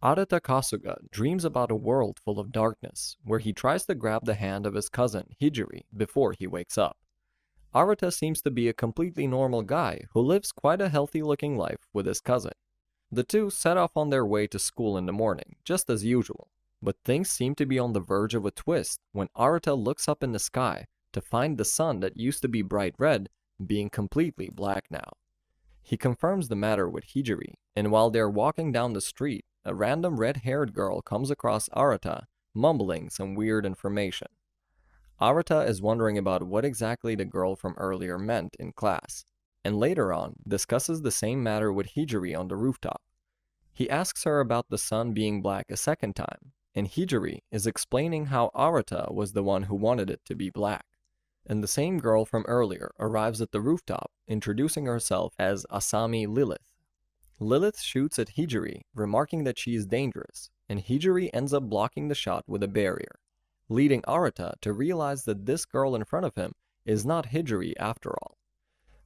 Arata Kasuga dreams about a world full of darkness, where he tries to grab the hand of his cousin Hijri before he wakes up. Arata seems to be a completely normal guy who lives quite a healthy looking life with his cousin. The two set off on their way to school in the morning, just as usual, but things seem to be on the verge of a twist when Arata looks up in the sky to find the sun that used to be bright red being completely black now. He confirms the matter with Hijiri, and while they're walking down the street, a random red-haired girl comes across Arata, mumbling some weird information. Arata is wondering about what exactly the girl from earlier meant in class, and later on discusses the same matter with Hijiri on the rooftop. He asks her about the sun being black a second time, and Hijiri is explaining how Arata was the one who wanted it to be black. And the same girl from earlier arrives at the rooftop, introducing herself as Asami Lilith. Lilith shoots at Hijiri, remarking that she is dangerous, and Hijiri ends up blocking the shot with a barrier, leading Arata to realize that this girl in front of him is not Hijiri after all.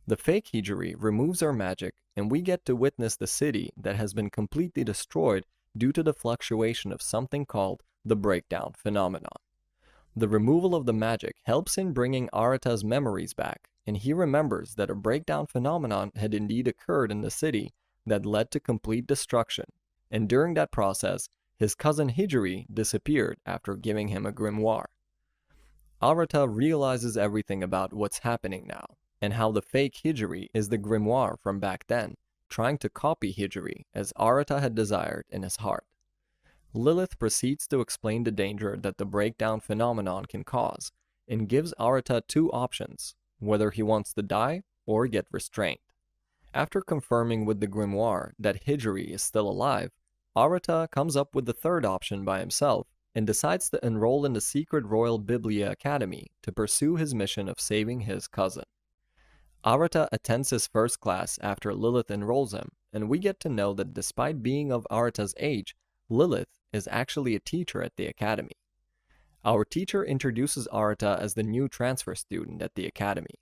The fake Hijiri removes her magic, and we get to witness the city that has been completely destroyed due to the fluctuation of something called the breakdown phenomenon. The removal of the magic helps in bringing Arata's memories back, and he remembers that a breakdown phenomenon had indeed occurred in the city that led to complete destruction, and during that process, his cousin Hijiri disappeared after giving him a grimoire. Arata realizes everything about what's happening now, and how the fake Hijiri is the grimoire from back then, trying to copy Hijiri as Arata had desired in his heart. Lilith proceeds to explain the danger that the breakdown phenomenon can cause, and gives Arata two options, whether he wants to die or get restrained. After confirming with the grimoire that Hijiri is still alive, Arata comes up with the third option by himself and decides to enroll in the secret Royal Biblia Academy to pursue his mission of saving his cousin. Arata attends his first class after Lilith enrolls him, and we get to know that despite being of Arata's age, Lilith is actually a teacher at the academy. Our teacher introduces Arata as the new transfer student at the academy,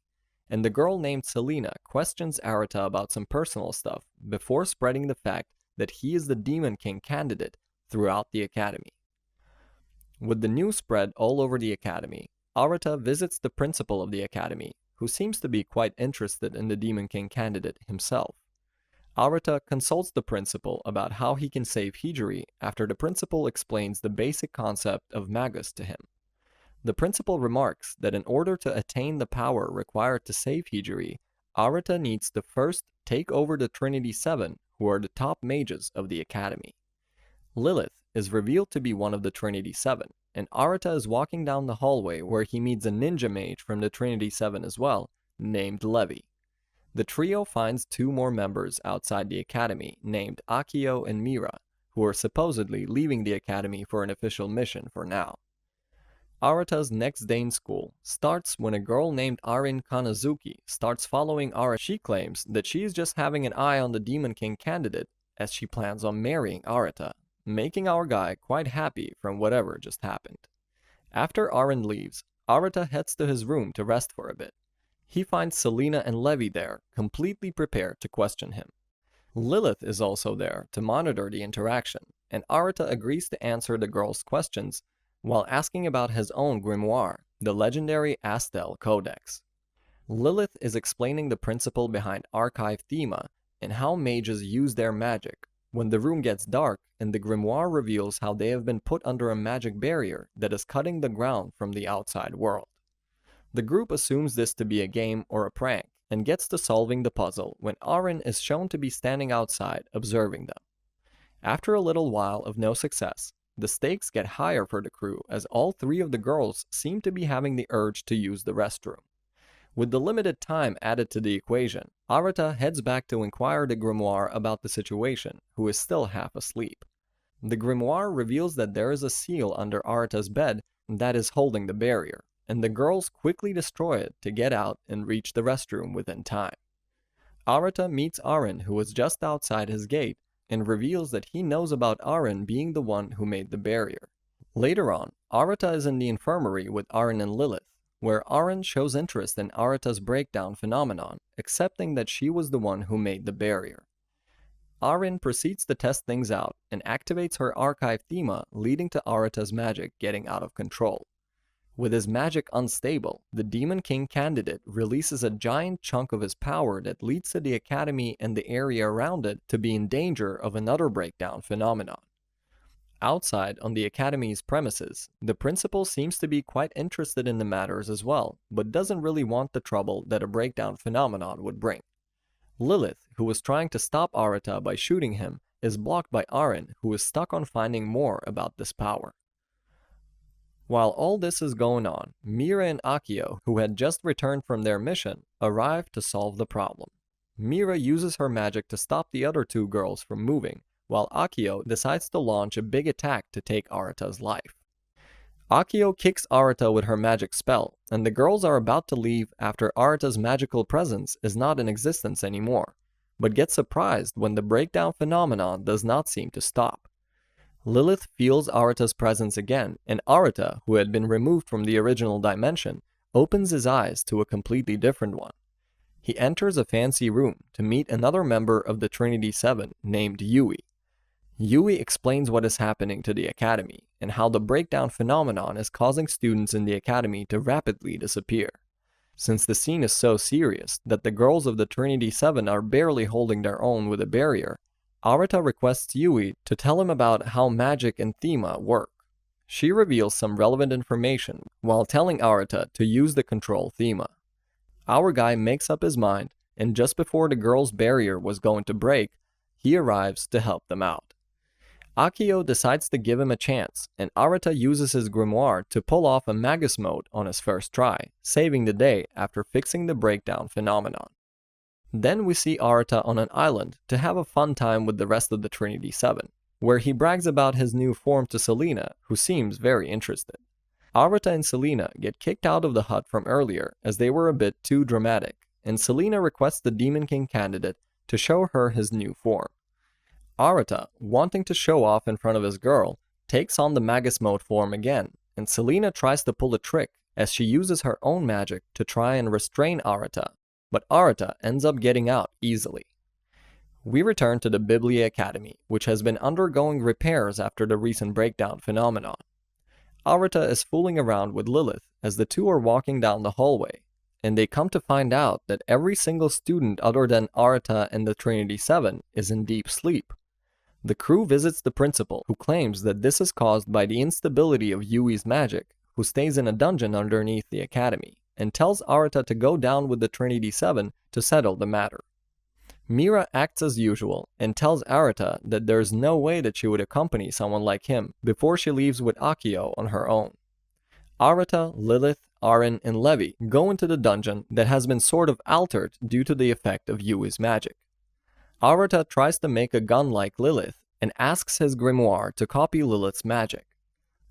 and the girl named Selena questions Arata about some personal stuff before spreading the fact that he is the Demon King candidate throughout the academy. With the news spread all over the academy, Arata visits the principal of the academy, who seems to be quite interested in the Demon King candidate himself. Arata consults the principal about how he can save Hijiri after the principal explains the basic concept of Magus to him. The principal remarks that in order to attain the power required to save Hijiri, Arata needs to first take over the Trinity 7, who are the top mages of the academy. Lilith is revealed to be one of the Trinity 7, and Arata is walking down the hallway where he meets a ninja mage from the Trinity 7 as well, named Levi. The trio finds two more members outside the academy named Akio and Mira, who are supposedly leaving the academy for an official mission for now. Arata's next day in school starts when a girl named Arin Kanazuki starts following Arata. She claims that she is just having an eye on the Demon King candidate as she plans on marrying Arata, making our guy quite happy from whatever just happened. After Arin leaves, Arata heads to his room to rest for a bit. He finds Selena and Levi there, completely prepared to question him. Lilith is also there to monitor the interaction, and Arata agrees to answer the girls' questions while asking about his own grimoire, the legendary Astel Codex. Lilith is explaining the principle behind Archive Thema and how mages use their magic when the room gets dark, and the grimoire reveals how they have been put under a magic barrier that is cutting the ground from the outside world. The group assumes this to be a game or a prank, and gets to solving the puzzle when Arin is shown to be standing outside observing them. After a little while of no success, the stakes get higher for the crew as all three of the girls seem to be having the urge to use the restroom. With the limited time added to the equation, Arata heads back to inquire the grimoire about the situation, who is still half asleep. The grimoire reveals that there is a seal under Arata's bed that is holding the barrier, and the girls quickly destroy it to get out and reach the restroom within time. Arata meets Arin, who was just outside his gate, and reveals that he knows about Arin being the one who made the barrier. Later on, Arata is in the infirmary with Arin and Lilith, where Arin shows interest in Arata's breakdown phenomenon, accepting that she was the one who made the barrier. Arin proceeds to test things out and activates her archive thema, leading to Arata's magic getting out of control. With his magic unstable, the Demon King candidate releases a giant chunk of his power that leads to the Academy and the area around it to be in danger of another breakdown phenomenon. Outside, on the Academy's premises, the principal seems to be quite interested in the matters as well, but doesn't really want the trouble that a breakdown phenomenon would bring. Lilith, who was trying to stop Arata by shooting him, is blocked by Arin, who is stuck on finding more about this power. While all this is going on, Mira and Akio, who had just returned from their mission, arrive to solve the problem. Mira uses her magic to stop the other two girls from moving, while Akio decides to launch a big attack to take Arata's life. Akio kicks Arata with her magic spell, and the girls are about to leave after Arata's magical presence is not in existence anymore, but get surprised when the breakdown phenomenon does not seem to stop. Lilith feels Arata's presence again, and Arata, who had been removed from the original dimension, opens his eyes to a completely different one. He enters a fancy room to meet another member of the Trinity 7 named Yui. Yui explains what is happening to the Academy, and how the breakdown phenomenon is causing students in the Academy to rapidly disappear. Since the scene is so serious that the girls of the Trinity 7 are barely holding their own with a barrier, Arata requests Yui to tell him about how magic and thema work. She reveals some relevant information while telling Arata to use the control thema. Our guy makes up his mind, and just before the girls' barrier was going to break, he arrives to help them out. Akio decides to give him a chance, and Arata uses his grimoire to pull off a Magus mode on his first try, saving the day after fixing the breakdown phenomenon. Then we see Arata on an island to have a fun time with the rest of the Trinity 7, where he brags about his new form to Selena, who seems very interested. Arata and Selena get kicked out of the hut from earlier as they were a bit too dramatic, and Selena requests the Demon King candidate to show her his new form. Arata, wanting to show off in front of his girl, takes on the Magus mode form again, and Selena tries to pull a trick as she uses her own magic to try and restrain Arata, but Arata ends up getting out easily. We return to the Biblia Academy, which has been undergoing repairs after the recent breakdown phenomenon. Arata is fooling around with Lilith as the two are walking down the hallway, and they come to find out that every single student other than Arata and the Trinity 7 is in deep sleep. The crew visits the principal, who claims that this is caused by the instability of Yui's magic, who stays in a dungeon underneath the academy, and tells Arata to go down with the Trinity 7 to settle the matter. Mira acts as usual and tells Arata that there's no way that she would accompany someone like him before she leaves with Akio on her own. Arata, Lilith, Arin, and Levi go into the dungeon that has been sort of altered due to the effect of Yui's magic. Arata tries to make a gun like Lilith and asks his grimoire to copy Lilith's magic.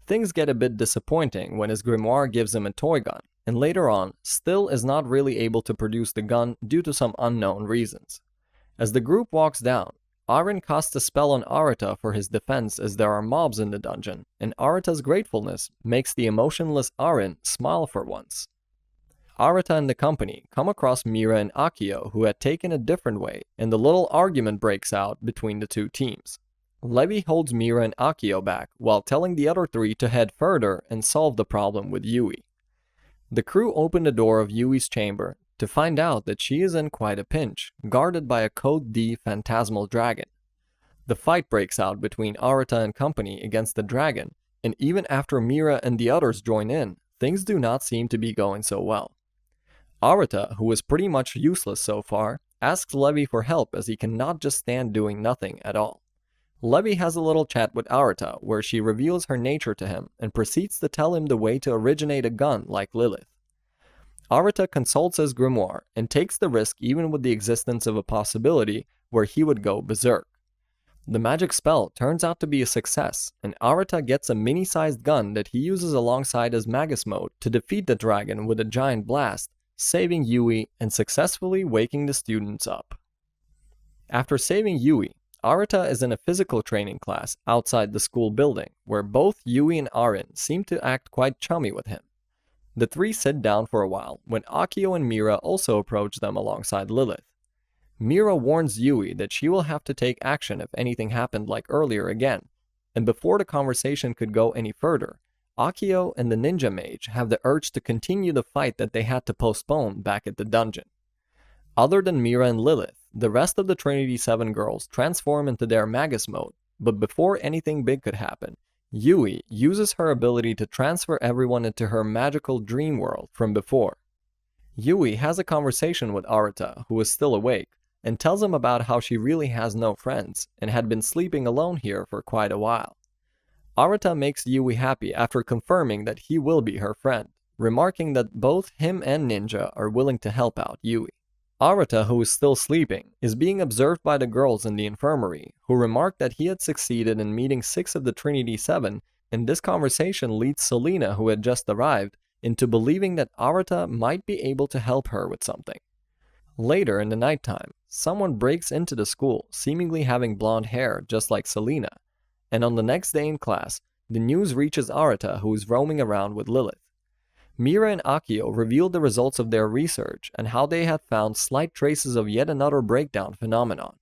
Things get a bit disappointing when his grimoire gives him a toy gun, and later on, still is not really able to produce the gun due to some unknown reasons. As the group walks down, Arin casts a spell on Arata for his defense as there are mobs in the dungeon, and Arata's gratefulness makes the emotionless Arin smile for once. Arata and the company come across Mira and Akio, who had taken a different way, and the little argument breaks out between the two teams. Levi holds Mira and Akio back while telling the other three to head further and solve the problem with Yui. The crew open the door of Yui's chamber to find out that she is in quite a pinch, guarded by a Code D phantasmal dragon. The fight breaks out between Arata and company against the dragon, and even after Mira and the others join in, things do not seem to be going so well. Arata, who is pretty much useless so far, asks Levi for help as he cannot just stand doing nothing at all. Levi has a little chat with Arata where she reveals her nature to him and proceeds to tell him the way to originate a gun like Lilith. Arata consults his grimoire and takes the risk even with the existence of a possibility where he would go berserk. The magic spell turns out to be a success, and Arata gets a mini-sized gun that he uses alongside his Magus mode to defeat the dragon with a giant blast, saving Yui and successfully waking the students up. After saving Yui, Arata is in a physical training class outside the school building, where both Yui and Arin seem to act quite chummy with him. The three sit down for a while when Akio and Mira also approach them alongside Lilith. Mira warns Yui that she will have to take action if anything happened like earlier again, and before the conversation could go any further, Akio and the ninja mage have the urge to continue the fight that they had to postpone back at the dungeon. Other than Mira and Lilith, the rest of the Trinity 7 girls transform into their Magus mode, but before anything big could happen, Yui uses her ability to transfer everyone into her magical dream world from before. Yui has a conversation with Arata, who is still awake, and tells him about how she really has no friends and had been sleeping alone here for quite a while. Arata makes Yui happy after confirming that he will be her friend, remarking that both him and Ninja are willing to help out Yui. Arata, who is still sleeping, is being observed by the girls in the infirmary, who remark that he had succeeded in meeting 6 of the Trinity 7, and this conversation leads Selena, who had just arrived, into believing that Arata might be able to help her with something. Later in the nighttime, someone breaks into the school, seemingly having blonde hair just like Selena, and on the next day in class, the news reaches Arata, who is roaming around with Lilith. Mira and Akio revealed the results of their research and how they had found slight traces of yet another breakdown phenomenon.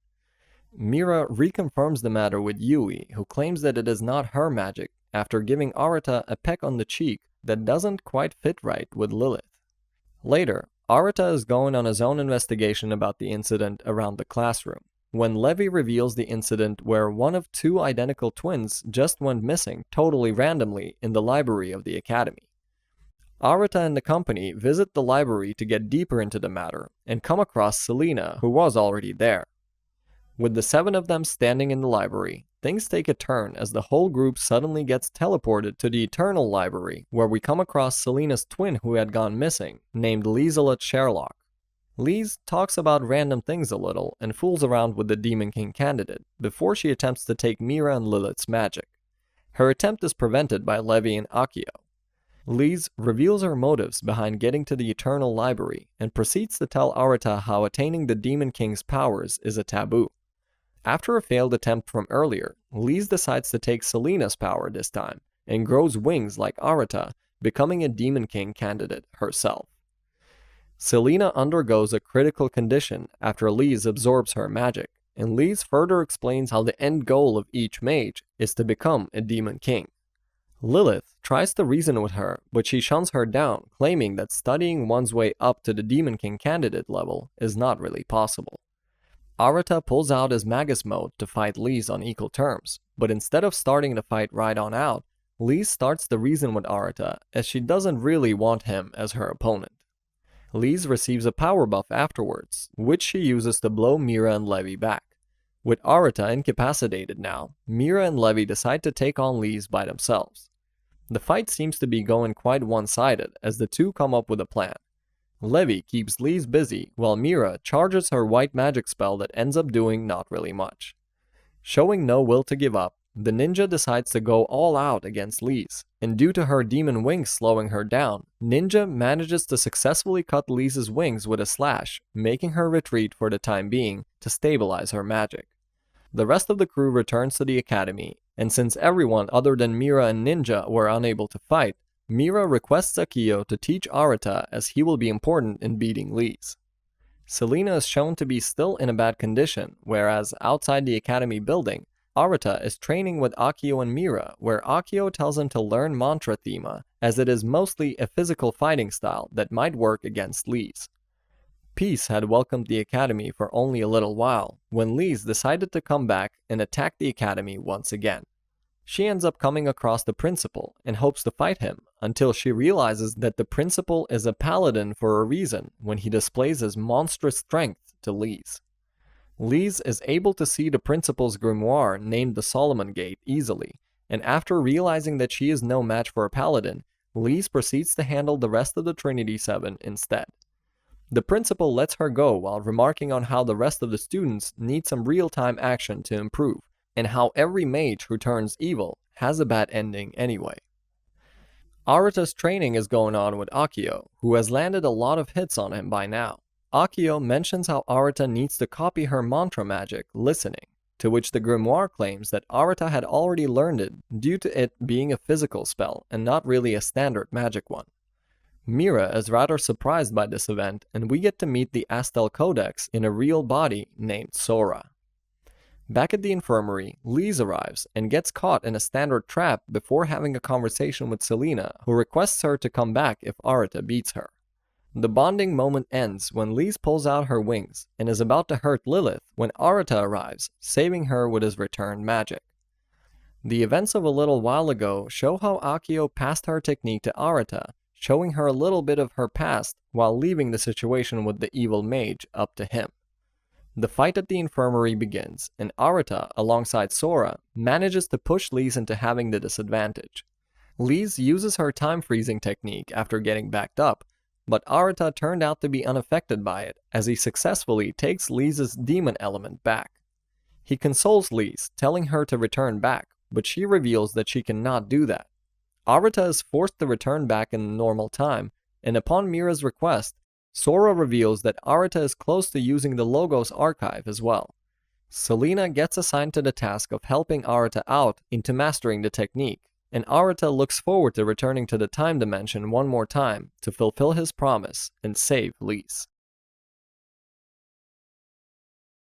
Mira reconfirms the matter with Yui, who claims that it is not her magic, after giving Arata a peck on the cheek that doesn't quite fit right with Lilith. Later, Arata is going on his own investigation about the incident around the classroom, when Levi reveals the incident where one of 2 identical twins just went missing totally randomly in the library of the academy. Arata and the company visit the library to get deeper into the matter and come across Selena, who was already there. With the 7 of them standing in the library, things take a turn as the whole group suddenly gets teleported to the Eternal Library, where we come across Selena's twin who had gone missing, named Lieselot Sherlock. Lise talks about random things a little and fools around with the Demon King candidate before she attempts to take Mira and Lilith's magic. Her attempt is prevented by Levi and Akio. Lise reveals her motives behind getting to the Eternal Library and proceeds to tell Arata how attaining the Demon King's powers is a taboo. After a failed attempt from earlier, Lise decides to take Selena's power this time and grows wings like Arata, becoming a Demon King candidate herself. Selena undergoes a critical condition after Lise absorbs her magic, and Lise further explains how the end goal of each mage is to become a Demon King. Lilith tries to reason with her, but she shuns her down, claiming that studying one's way up to the Demon King candidate level is not really possible. Arata pulls out his Magus mode to fight Lise on equal terms, but instead of starting the fight right on out, Lise starts to reason with Arata as she doesn't really want him as her opponent. Lise receives a power buff afterwards, which she uses to blow Mira and Levi back. With Arata incapacitated now, Mira and Levi decide to take on Lise by themselves. The fight seems to be going quite one-sided as the 2 come up with a plan. Levi keeps Lise busy while Mira charges her white magic spell that ends up doing not really much. Showing no will to give up, the ninja decides to go all out against Lise, and due to her demon wings slowing her down, Ninja manages to successfully cut Lise's wings with a slash, making her retreat for the time being to stabilize her magic. The rest of the crew returns to the academy, and since everyone other than Mira and Ninja were unable to fight, Mira requests Akio to teach Arata as he will be important in beating Lise. Selena is shown to be still in a bad condition, whereas outside the academy building, Arata is training with Akio and Mira, where Akio tells him to learn Mantra Thema, as it is mostly a physical fighting style that might work against Lise. Peace had welcomed the academy for only a little while, when Lise decided to come back and attack the academy once again. She ends up coming across the principal and hopes to fight him, until she realizes that the principal is a paladin for a reason when he displays his monstrous strength to Lise. Lise is able to see the principal's grimoire named the Solomon Gate easily, and after realizing that she is no match for a paladin, Lise proceeds to handle the rest of the Trinity 7 instead. The principal lets her go while remarking on how the rest of the students need some real-time action to improve, and how every mage who turns evil has a bad ending anyway. Arata's training is going on with Akio, who has landed a lot of hits on him by now. Akio mentions how Arata needs to copy her mantra magic, listening, to which the grimoire claims that Arata had already learned it due to it being a physical spell and not really a standard magic one. Mira is rather surprised by this event, and we get to meet the Astel Codex in a real body named Sora. Back at the infirmary, Lise arrives and gets caught in a standard trap before having a conversation with Selena, who requests her to come back if Arata beats her. The bonding moment ends when Lise pulls out her wings and is about to hurt Lilith when Arata arrives, saving her with his return magic. The events of a little while ago show how Akio passed her technique to Arata, showing her a little bit of her past while leaving the situation with the evil mage up to him. The fight at the infirmary begins, and Arata, alongside Sora, manages to push Lise into having the disadvantage. Lise uses her time freezing technique after getting backed up, but Arata turned out to be unaffected by it as he successfully takes Lise's demon element back. He consoles Lise, telling her to return back, but she reveals that she cannot do that. Arata is forced to return back in normal time, and upon Mira's request, Sora reveals that Arata is close to using the Logos archive as well. Selena gets assigned to the task of helping Arata out into mastering the technique, and Arata looks forward to returning to the time dimension one more time to fulfill his promise and save Lise.